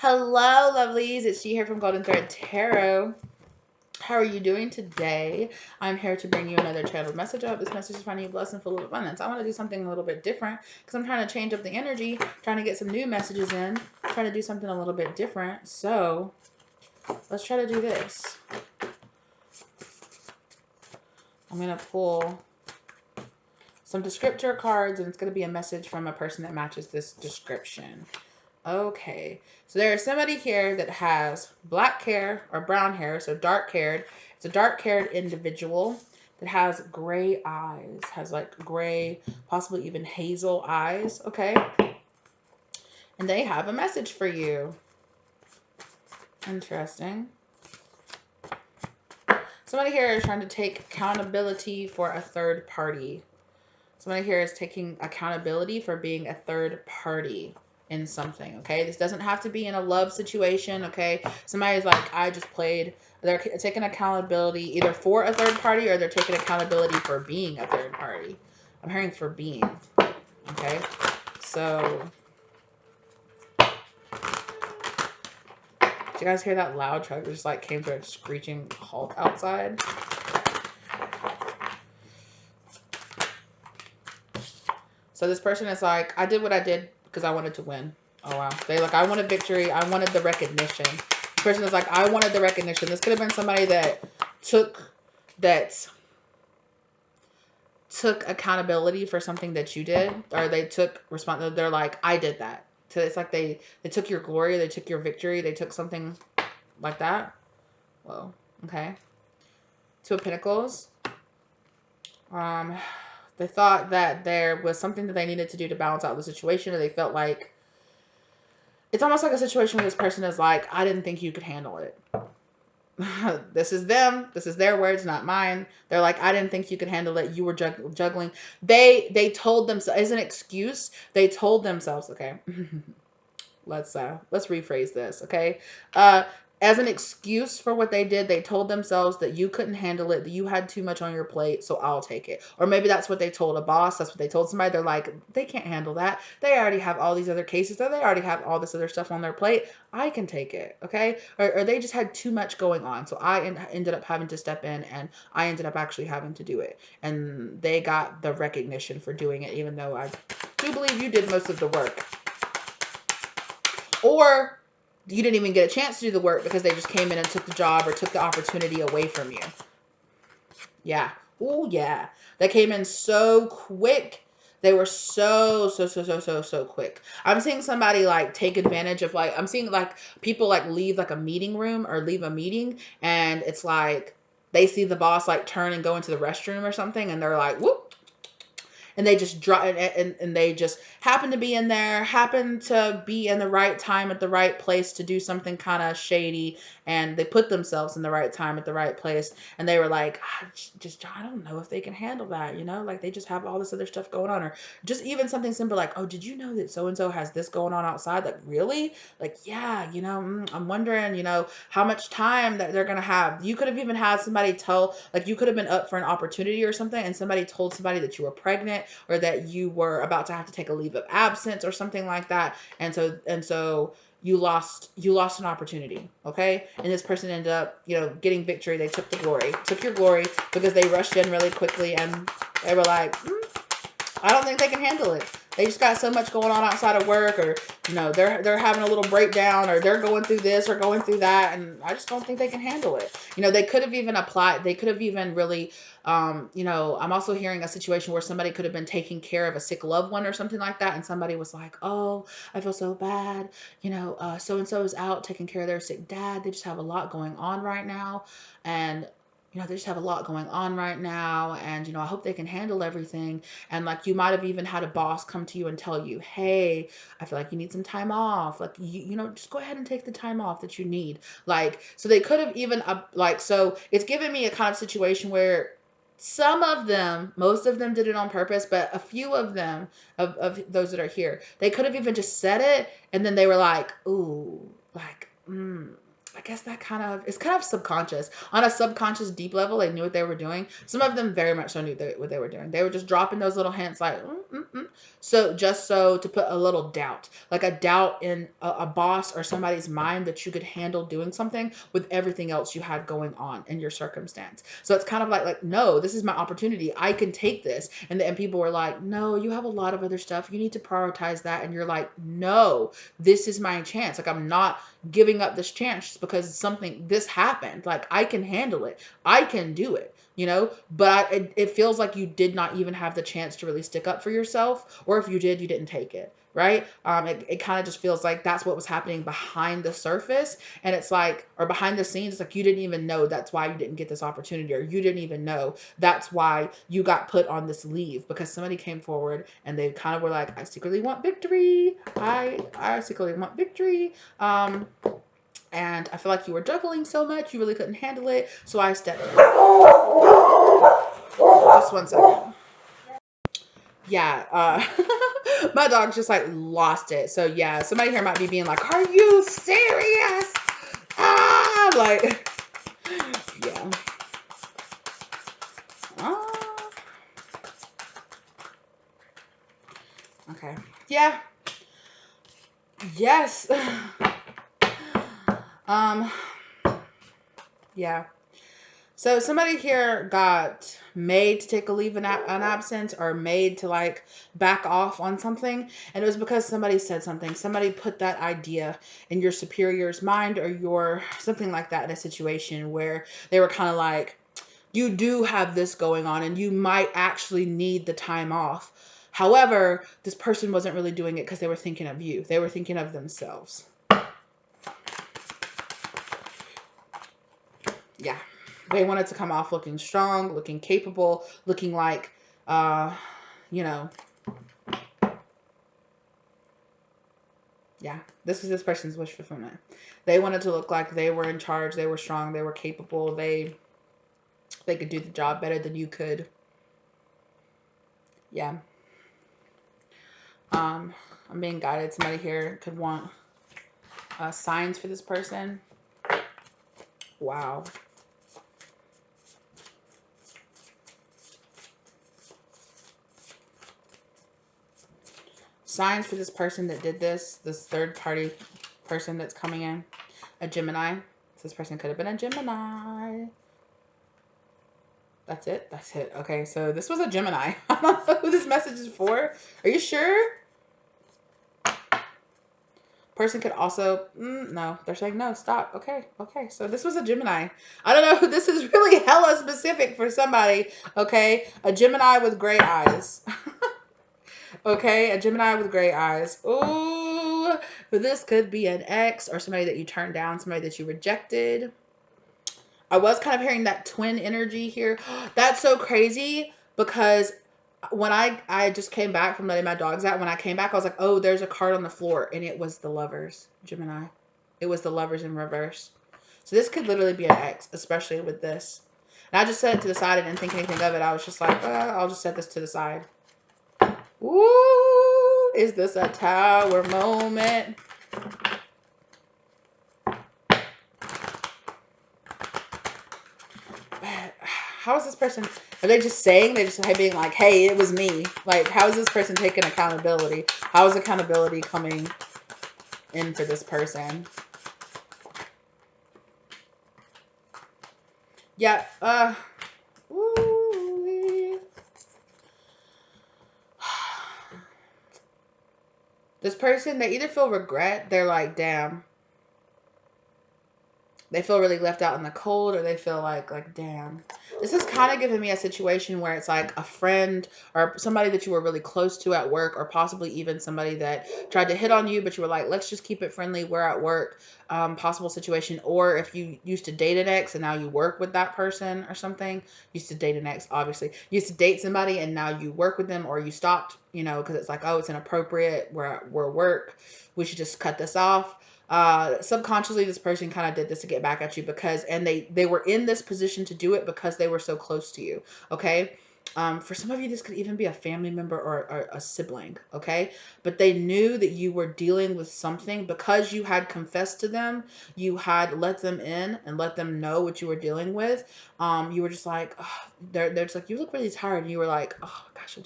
Hello, lovelies. It's She here from Golden Thread Tarot. How are you doing today? I'm here to bring you another channeled message. I hope this message is finding you blessed and full of abundance. I want to do something a little bit different because I'm trying to change up the energy, trying to get some new messages in, trying to do something a little bit different. So let's try to do this. I'm going to pull some descriptor cards, and it's going to be a message from a person that matches this description. Okay, so there is somebody here that has black hair or brown hair, so dark haired. It's a dark haired individual that has gray eyes, has like gray, possibly even hazel eyes, okay? And they have a message for you. Interesting. Somebody here is trying to take accountability for a third party. Somebody here is taking accountability for being a third party in something, okay? This doesn't have to be in a love situation, okay? Somebody's like, I just played. They're taking accountability either for a third party or they're taking accountability for being a third party. I'm hearing for being, okay? So, did you guys hear that loud truck? It just like came to a screeching halt outside. So this person is like, I did what I did because I wanted to win. Oh, wow. They like, I wanted victory. I wanted the recognition. The person is like, I wanted the recognition. This could have been somebody that took accountability for something that you did, or they took responsibility. They're like, I did that. So it's like they took your glory. They took your victory. They took something like that. Whoa. Okay. Two of Pentacles. They thought that there was something that they needed to do to balance out the situation, or they felt like it's almost like a situation where this person is like, I didn't think you could handle it. This is them. This is their words, not mine. They're like, I didn't think you could handle it. You were juggling. They told themselves, as an excuse, they told themselves, okay, let's rephrase this, okay? As an excuse for what they did, they told themselves that you couldn't handle it, that you had too much on your plate, so I'll take it. Or maybe that's what they told a boss. That's what they told somebody. They're like, they can't handle that. They already have all these other cases, or they already have all this other stuff on their plate. I can take it, okay? Or they just had too much going on, so I ended up having to step in, and I ended up actually having to do it. And they got the recognition for doing it, even though I do believe you did most of the work. Or you didn't even get a chance to do the work because they just came in and took the job or took the opportunity away from you. Yeah. Oh, yeah. They came in so quick. They were so quick. I'm seeing somebody like take advantage of like, I'm seeing like people like leave like a meeting room or leave a meeting, and it's like they see the boss like turn and go into the restroom or something, and they're like, whoop. And they just drop and they just happen to be in there, happen to be in the right time at the right place to do something kind of shady, and they put themselves in the right time at the right place, and they were like, I don't know if they can handle that, you know, like they just have all this other stuff going on. Or just even something simple like, oh, did you know that so and so has this going on outside? Like, really? Like, yeah, you know, I'm wondering, you know, how much time that they're gonna have. You could have even had somebody tell, like, you could have been up for an opportunity or something, and somebody told somebody that you were pregnant, or that you were about to have to take a leave of absence or something like that. And so you lost an opportunity, okay? And this person ended up, you know, getting victory. They took your glory because they rushed in really quickly, and they were like, I don't think they can handle it. They just got so much going on outside of work, or, you know, they're having a little breakdown, or they're going through this or going through that, and I just don't think they can handle it. You know, they could have even applied. They could have even really, you know, I'm also hearing a situation where somebody could have been taking care of a sick loved one or something like that, and somebody was like, oh, I feel so bad. You know, so-and-so is out taking care of their sick dad. They just have a lot going on right now, and you know, they just have a lot going on right now, and, you know, I hope they can handle everything. And like, you might have even had a boss come to you and tell you, hey, I feel like you need some time off. Like, you know, just go ahead and take the time off that you need. Like, so they could have even, so it's given me a kind of situation where some of them, most of them did it on purpose, but a few of them, of those that are here, they could have even just said it, and then they were like, ooh, like, I guess that it's kind of subconscious. On a subconscious deep level, they knew what they were doing. Some of them very much so knew what they were doing. They were just dropping those little hints like, So just so to put a little doubt, like a doubt in a boss or somebody's mind that you could handle doing something with everything else you had going on in your circumstance. So it's kind of like, no, this is my opportunity. I can take this. And people were like, no, you have a lot of other stuff. You need to prioritize that. And you're like, no, this is my chance. Like, I'm not giving up this chance just because this happened. Like, I can handle it. I can do it, but it feels like you did not even have the chance to really stick up for yourself, or if you did, you didn't take it. Right. It kind of just feels like that's what was happening behind the surface. And it's like, or behind the scenes, it's like, you didn't even know that's why you didn't get this opportunity, or you didn't even know that's why you got put on this leave, because somebody came forward and they kind of were like, I secretly want victory. I secretly want victory. And I feel like you were juggling so much, you really couldn't handle it. So I stepped in. Just 1 second. Yeah, my dog just like lost it. So yeah, somebody here might be being like, are you serious? Like, yeah. Okay. Yeah. Yes. Yeah. So somebody here got made to take a leave an absence, or made to like back off on something. And it was because somebody said something. Somebody put that idea in your superior's mind, or something like that, in a situation where they were kind of like, you do have this going on and you might actually need the time off. However, this person wasn't really doing it because they were thinking of you. They were thinking of themselves. Yeah. They wanted to come off looking strong, looking capable, looking like, yeah, this was this person's wish fulfillment. They wanted to look like they were in charge, they were strong, they were capable, they could do the job better than you could. Yeah. I'm being guided. Somebody here could want signs for this person. Wow. Signs for this person that did this third party person that's coming in. A Gemini. So this person could have been a Gemini. That's it? That's it. Okay, so this was a Gemini. I don't know who this message is for. Are you sure? Person could also, no, they're saying no, stop. Okay, so this was a Gemini. I don't know, this is really hella specific for somebody, okay? A Gemini with gray eyes. Okay, a Gemini with gray eyes. Ooh, but this could be an ex, or somebody that you turned down, somebody that you rejected. I was kind of hearing that twin energy here. That's so crazy, because when I just came back from letting my dogs out, when I came back, I was like, oh, there's a card on the floor, and it was the Lovers, Gemini. It was the Lovers in reverse. So this could literally be an ex, especially with this. And I just set it to the side. I didn't think anything of it. I was just like, I'll just set this to the side. Ooh, is this a tower moment? How is this person, are they just saying, they're just being like, hey, it was me? Like, how is this person taking accountability? How is accountability coming in for this person? Yeah, ooh. This person, they either feel regret, they're like, damn. They feel really left out in the cold, or they feel like, damn. This is kind of giving me a situation where it's like a friend or somebody that you were really close to at work, or possibly even somebody that tried to hit on you, but you were like, let's just keep it friendly. We're at work. Possible situation. Or if you used to date an ex and now you work with that person or something. Used to date an ex, obviously. You used to date somebody and now you work with them, or you stopped, because it's like, oh, it's inappropriate. We're work. We should just cut this off. Subconsciously, this person kind of did this to get back at you, because, and they were in this position to do it because they were so close to you. Okay. For some of you, this could even be a family member or a sibling, okay? But they knew that you were dealing with something because you had confessed to them, you had let them in and let them know what you were dealing with. You were just like, oh, they're just like, you look really tired. And you were like, oh gosh,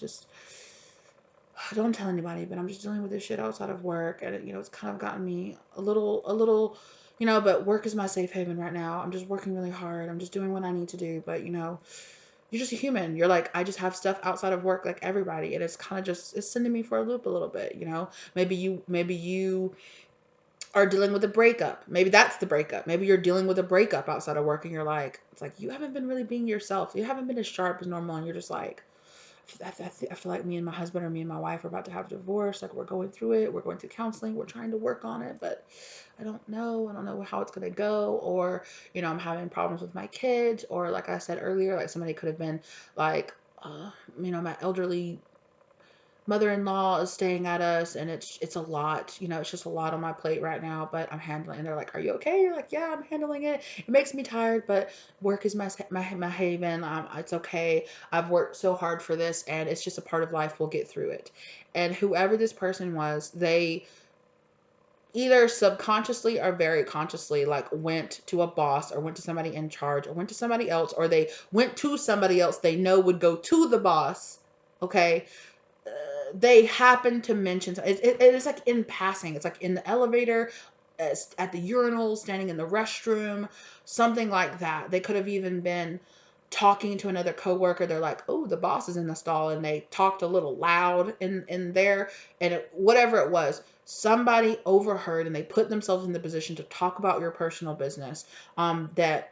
don't tell anybody, but I'm just dealing with this shit outside of work. And, it's kind of gotten me a little, but work is my safe haven right now. I'm just working really hard. I'm just doing what I need to do. But, you're just a human. You're like, I just have stuff outside of work like everybody. And it's kind of it's sending me for a loop a little bit. Maybe you are dealing with a breakup. Maybe that's the breakup. Maybe you're dealing with a breakup outside of work and you're like, it's like, you haven't been really being yourself. You haven't been as sharp as normal. And you're just like, I feel like me and my husband or me and my wife are about to have a divorce. Like, we're going through it. We're going through counseling. We're trying to work on it, but I don't know. I don't know how it's going to go. Or, I'm having problems with my kids. Or like I said earlier, like somebody could have been like, my elderly mother-in-law is staying at us and it's a lot, it's just a lot on my plate right now, but I'm handling. And they're like, are you okay? You're like, yeah, I'm handling it. It makes me tired, but work is my haven. It's okay. I've worked so hard for this and it's just a part of life. We'll get through it. And whoever this person was, they either subconsciously or very consciously like went to a boss or went to somebody in charge or went to somebody else, or they went to somebody else they know would go to the boss. Okay, they happen to mention it's like in passing. It's like in the elevator, at the urinal, standing in the restroom, something like that. They could have even been talking to another coworker. They're like, oh, the boss is in the stall, and they talked a little loud in there, and whatever it was, somebody overheard and they put themselves in the position to talk about your personal business, that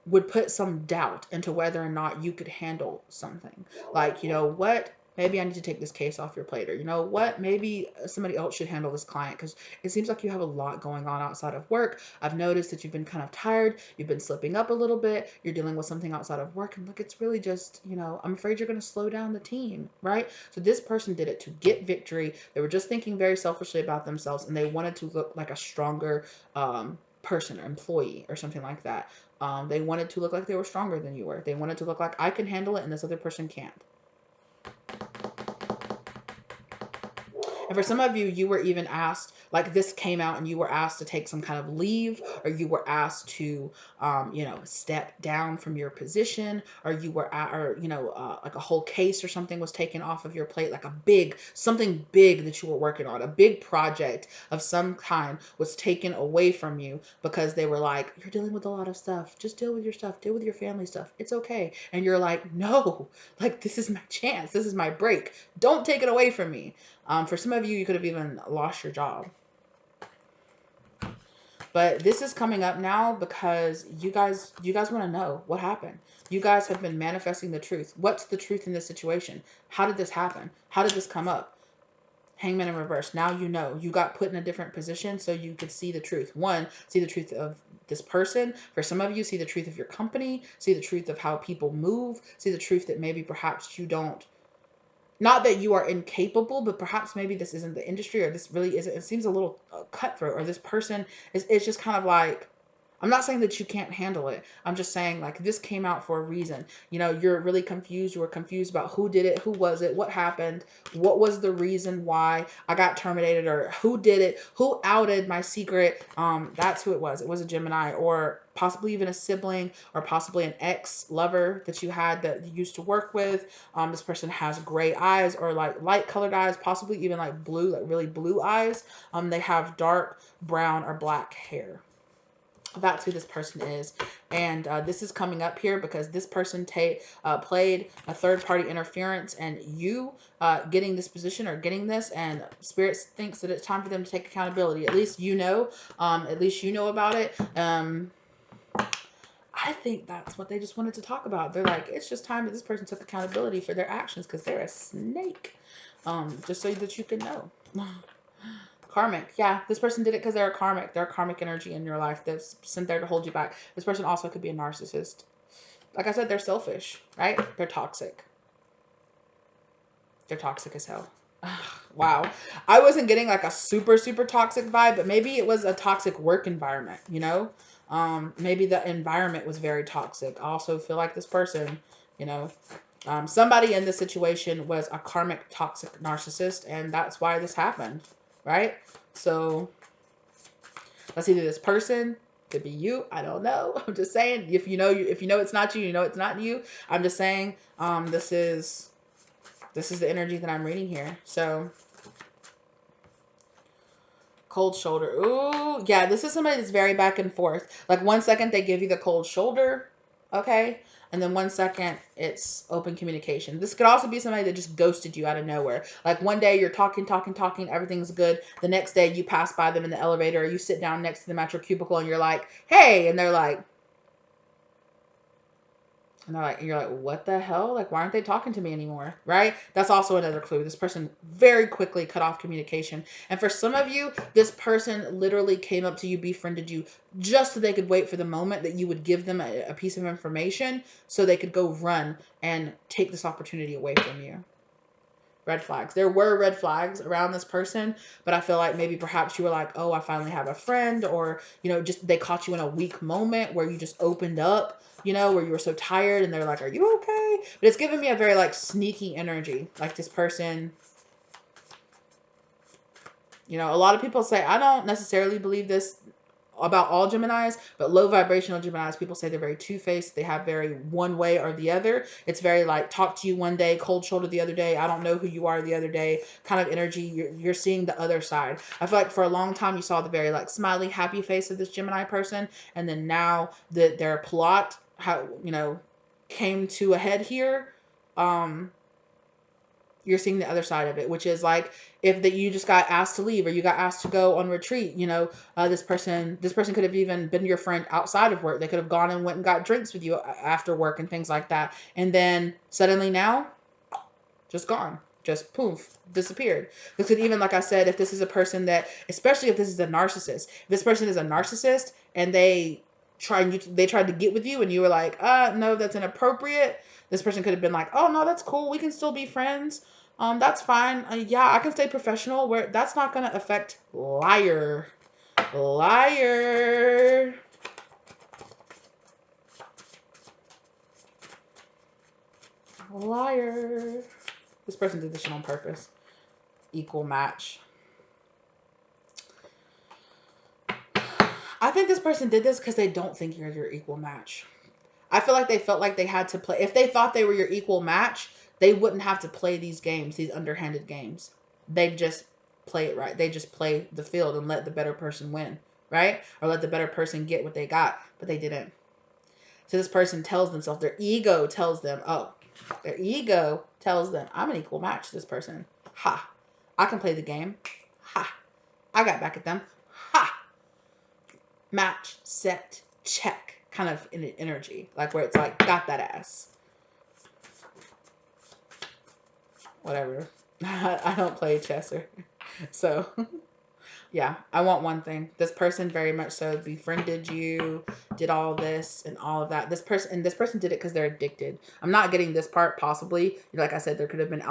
would put some doubt into whether or not you could handle something. Like, what? Maybe I need to take this case off your plate. Or, what? Maybe somebody else should handle this client because it seems like you have a lot going on outside of work. I've noticed that you've been kind of tired. You've been slipping up a little bit. You're dealing with something outside of work. And look, it's really just, I'm afraid you're going to slow down the team, right? So this person did it to get victory. They were just thinking very selfishly about themselves and they wanted to look like a stronger person or employee or something like that. They wanted to look like they were stronger than you were. They wanted to look like, I can handle it and this other person can't. And for some of you, you were even asked, like this came out and you were asked to take some kind of leave, or you were asked to, step down from your position, or you were, like a whole case or something was taken off of your plate, like something big that you were working on, a big project of some kind was taken away from you because they were like, you're dealing with a lot of stuff. Just deal with your stuff, deal with your family stuff. It's okay. And you're like, no, like this is my chance. This is my break. Don't take it away from me. For some of you, you could have even lost your job. But this is coming up now because you guys want to know what happened. You guys have been manifesting the truth. What's the truth in this situation? How did this happen? How did this come up? Hangman in reverse. Now you know. You got put in a different position so you could see the truth. One, see the truth of this person. For some of you, see the truth of your company. See the truth of how people move. See the truth that maybe perhaps you don't. Not that you are incapable, but perhaps maybe this isn't the industry, or this really isn't. It seems a little cutthroat, or this person it's just kind of like, I'm not saying that you can't handle it. I'm just saying like this came out for a reason. You're really confused. You were confused about who did it, who was it, what happened, what was the reason why I got terminated, or who did it, who outed my secret. That's who it was. It was a Gemini, or possibly even a sibling, or possibly an ex-lover that you had that you used to work with. This person has gray eyes, or like light colored eyes, possibly even like blue, like really blue eyes. They have dark brown or black hair. That's who this person is. And this is coming up here because this person played a third-party interference, and you getting this position or getting this, and Spirit thinks that it's time for them to take accountability. At least you know. At least you know about it. I think that's what they just wanted to talk about. They're like, it's just time that this person took accountability for their actions because they're a snake. Just so that you can know. Karmic. Yeah, this person did it because they're a karmic. They're a karmic energy in your life that's sent there to hold you back. This person also could be a narcissist. Like I said, they're selfish, right? They're toxic. They're toxic as hell. Wow. I wasn't getting like a super, super toxic vibe, but maybe it was a toxic work environment, Maybe the environment was very toxic. I also feel like this person, you know, Somebody in this situation was a karmic toxic narcissist, and that's why this happened, right? So that's either this person, could be you. I don't know. I'm just saying. If you know it's not you, you know it's not you. I'm just saying. This is the energy that I'm reading here. So cold shoulder. Ooh, yeah. This is somebody that's very back and forth. Like 1 second they give you the cold shoulder, okay, and then 1 second it's open communication. This could also be somebody that just ghosted you out of nowhere. Like one day you're talking, everything's good. The next day you pass by them in the elevator, or you sit down next to them at your cubicle, and you're like, "Hey," and they're like, you're like, what the hell? Like, why aren't they talking to me anymore? Right? That's also another clue. This person very quickly cut off communication. And for some of you, this person literally came up to you, befriended you, just so they could wait for the moment that you would give them a piece of information so they could go run and take this opportunity away from you. Red flags. There were red flags around this person, but I feel like maybe perhaps you were like, oh, I finally have a friend, or, just they caught you in a weak moment where you just opened up, where you were so tired, and they're like, are you okay? But it's giving me a very like sneaky energy. Like this person, a lot of people say, I don't necessarily believe this about all Geminis, but low vibrational Geminis, people say they're very two-faced. They have very one way or the other. It's very like talk to you one day, cold shoulder the other day. I don't know who you are the other day kind of energy. You're seeing the other side. I feel like for a long time you saw the very like smiley, happy face of this Gemini person, and then now that their plot came to a head here, you're seeing the other side of it, which is like if that you just got asked to leave, or you got asked to go on retreat, this person could have even been your friend outside of work. They could have gone and went and got drinks with you after work and things like that. And then suddenly now, just gone, just poof, disappeared. This could even, like I said, if this is a person that, especially if this is a narcissist, if this person is a narcissist and they tried to get with you and you were like, no, that's inappropriate. This person could have been like, oh no, that's cool. We can still be friends. That's fine. Yeah, I can stay professional. Where that's not gonna affect liar. Liar. Liar. This person did this shit on purpose. Equal match. I think this person did this because they don't think you're your equal match. I feel like they felt like they had to play. If they thought they were your equal match, they wouldn't have to play these games, these underhanded games. They just play it right. They just play the field and let the better person win, right? Or let the better person get what they got, but they didn't. So this person tells themselves, their ego tells them, I'm an equal match to this person. Ha. I can play the game. Ha. I got back at them. Ha. Match, set, check kind of energy, like where it's like, got that ass. Whatever. I don't play chess, so yeah, I want one thing. This person very much so befriended you, did all this and all of that. This person did it because they're addicted. I'm not getting this part. Possibly, like I said, there could have been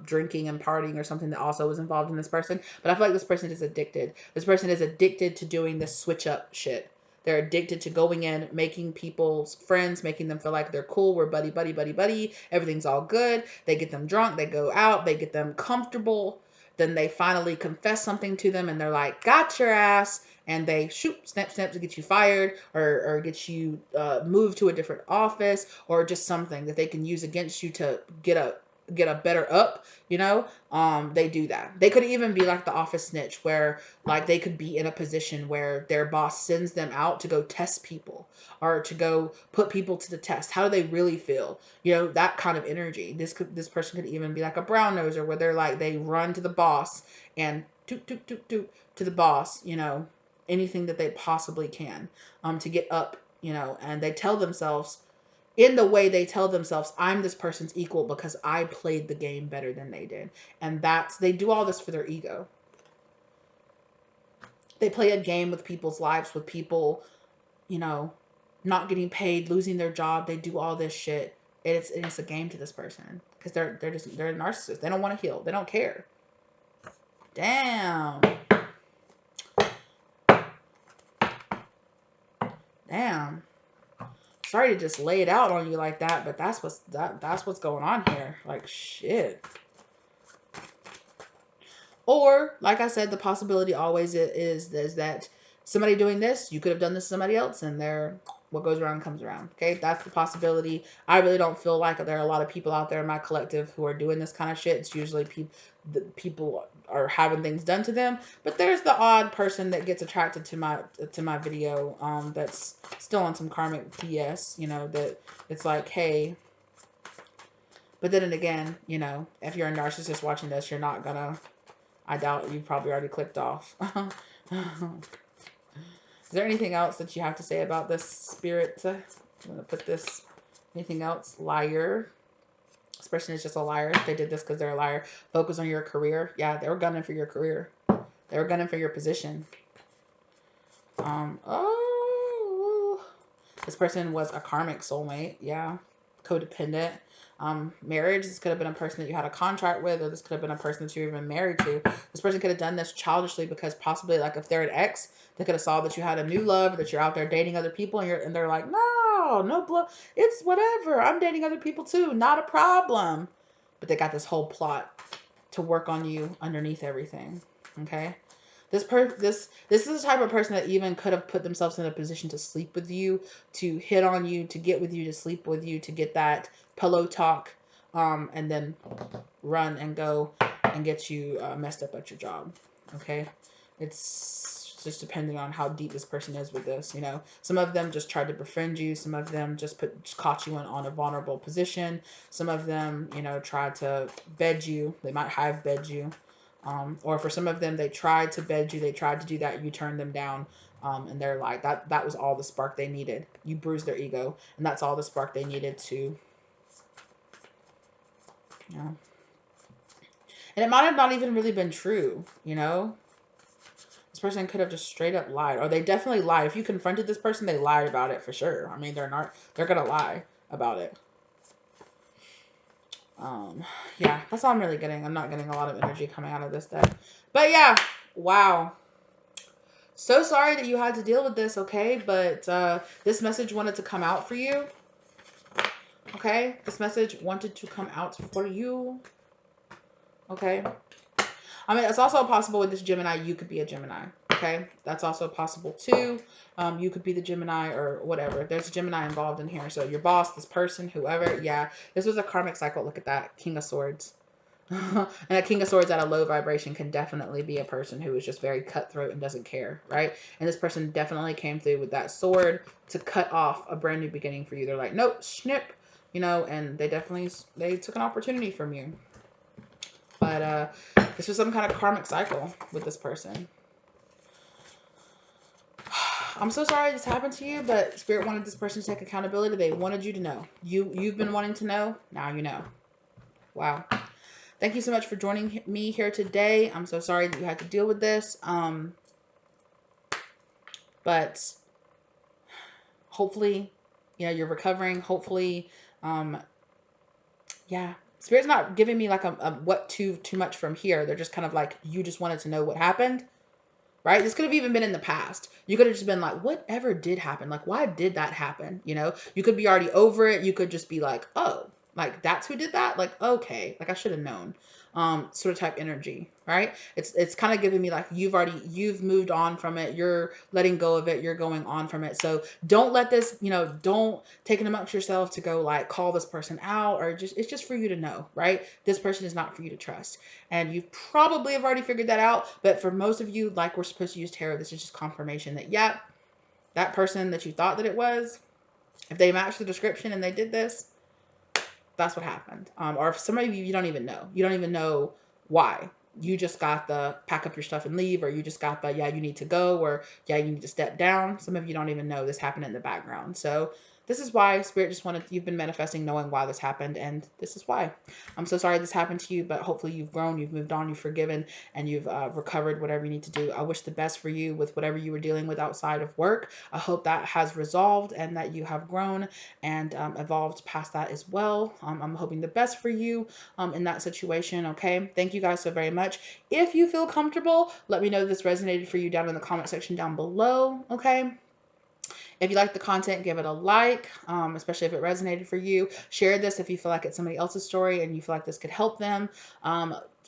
drinking and partying or something that also was involved in this person. But I feel like this person is addicted. This person is addicted to doing this switch up shit. They're addicted to going in, making people's friends, making them feel like they're cool. We're buddy, buddy, buddy, buddy. Everything's all good. They get them drunk. They go out. They get them comfortable. Then they finally confess something to them and they're like, got your ass. And they snap to get you fired, or get you moved to a different office, or just something that they can use against you to get a better up, they do that. They could even be like the office snitch, where like they could be in a position where their boss sends them out to go test people, or to go put people to the test. How do they really feel? That kind of energy. This person could even be like a brown noser, where they're like, they run to the boss and toot toot toot toot to the boss, anything that they possibly can to get up, and they tell themselves, in the way they tell themselves, I'm this person's equal because I played the game better than they did. And they do all this for their ego. They play a game with people's lives, with people, not getting paid, losing their job. They do all this shit. It's a game to this person because they're a narcissist. They don't want to heal. They don't care. Damn. sorry to just lay it out on you like that, but that's what's going on here. Like, shit. Or, like I said, the possibility always is that somebody doing this, you could have done this to somebody else, and they're what goes around comes around. Okay, that's the possibility. I really don't feel like there are a lot of people out there in my collective who are doing this kind of shit. It's usually people are having things done to them, but there's the odd person that gets attracted to my video that's still on some karmic BS, that it's like, hey. But then again, if you're a narcissist watching this, you're not gonna. I doubt you probably already clicked off. Is there anything else that you have to say about this, spirit? I'm going to put this. Anything else? Liar. This person is just a liar. They did this because they're a liar. Focus on your career. Yeah, they were gunning for your career. They were gunning for your position. Oh. This person was a karmic soulmate. Yeah. Codependent. Marriage, this could have been a person that you had a contract with, or this could have been a person that you were even married to. This person could have done this childishly because possibly, like, if they're an ex, they could have saw that you had a new love, or that you're out there dating other people, and they're like, no blood, it's whatever, I'm dating other people too, not a problem. But they got this whole plot to work on you underneath everything. Okay. This is the type of person that even could have put themselves in a position to sleep with you, to hit on you, to get with you, to sleep with you, to get that pillow talk, and then run and go and get you messed up at your job. Okay, it's just depending on how deep this person is with this. Some of them just tried to befriend you. Some of them just caught you on a vulnerable position. Some of them, tried to bed you. They might have bed you. Or for some of them, they tried to bed you, they tried to do that, you turned them down, and they're like, that was all the spark they needed. You bruised their ego, and that's all the spark they needed to, And it might have not even really been true, This person could have just straight up lied, or they definitely lied. If you confronted this person, they lied about it for sure. I mean, they're gonna lie about it. Yeah, that's all I'm really getting. I'm not getting a lot of energy coming out of this deck. But yeah, wow. So sorry that you had to deal with this, okay? But this message wanted to come out for you. Okay? This message wanted to come out for you. Okay? I mean, it's also possible with this Gemini, you could be a Gemini. Okay? That's also possible too. You could be the Gemini or whatever. There's a Gemini involved in here. So your boss, this person, whoever. Yeah. This was a karmic cycle. Look at that. King of Swords. And a King of Swords at a low vibration can definitely be a person who is just very cutthroat and doesn't care, right? And this person definitely came through with that sword to cut off a brand new beginning for you. They're like, nope, snip, and they took an opportunity from you. But this was some kind of karmic cycle with this person. I'm so sorry this happened to you, but Spirit wanted this person to take accountability. They wanted you to know. You've been wanting to know. Now you know. Wow. Thank you so much for joining me here today. I'm so sorry that you had to deal with this. But hopefully, you're recovering. Hopefully, yeah. Spirit's not giving me like a what too much from here. They're just kind of like, you just wanted to know what happened, right? This could have even been in the past. You could have just been like, whatever did happen? Like, why did that happen? You could be already over it. You could just be like, oh, like that's who did that? Like, okay, like I should have known. Sort of type energy, right? It's kind of giving me like you've moved on from it. You're letting go of it. You're going on from it. So don't let this, don't take it amongst yourself to go like call this person out, or it's just for you to know, right? This person is not for you to trust. And you probably have already figured that out. But for most of you, like we're supposed to use tarot, this is just confirmation that, yeah, that person that you thought that it was, if they match the description and they did this, that's what happened. Or if some of you don't even know. You don't even know why. You just got the pack up your stuff and leave, or you just got the, yeah, you need to go, or yeah, you need to step down. Some of you don't even know this happened in the background. So this is why Spirit just wanted, you've been manifesting knowing why this happened, and this is why. I'm so sorry this happened to you, but hopefully you've grown, you've moved on, you've forgiven, and you've recovered whatever you need to do. I wish the best for you with whatever you were dealing with outside of work. I hope that has resolved and that you have grown and evolved past that as well. I'm hoping the best for you in that situation, okay? Thank you guys so very much. If you feel comfortable, let me know this resonated for you down in the comment section down below, okay? If you like the content, give it a like, especially if it resonated for you. Share this if you feel like it's somebody else's story and you feel like this could help them.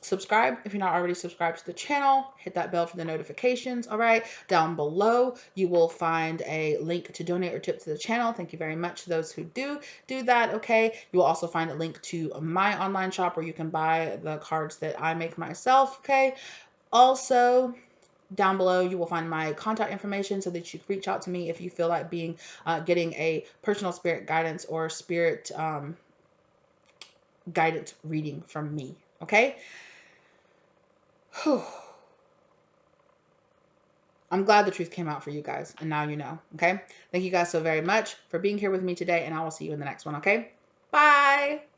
Subscribe if you're not already subscribed to the channel. Hit that bell for the notifications. All right. Down below, you will find a link to donate or tip to the channel. Thank you very much to those who do that. Okay. You will also find a link to my online shop where you can buy the cards that I make myself. Okay. Also, down below, you will find my contact information so that you can reach out to me if you feel like getting a personal spirit guidance or spirit guidance reading from me. Okay. Whew. I'm glad the truth came out for you guys, and now you know. Okay. Thank you guys so very much for being here with me today, and I will see you in the next one. Okay. Bye.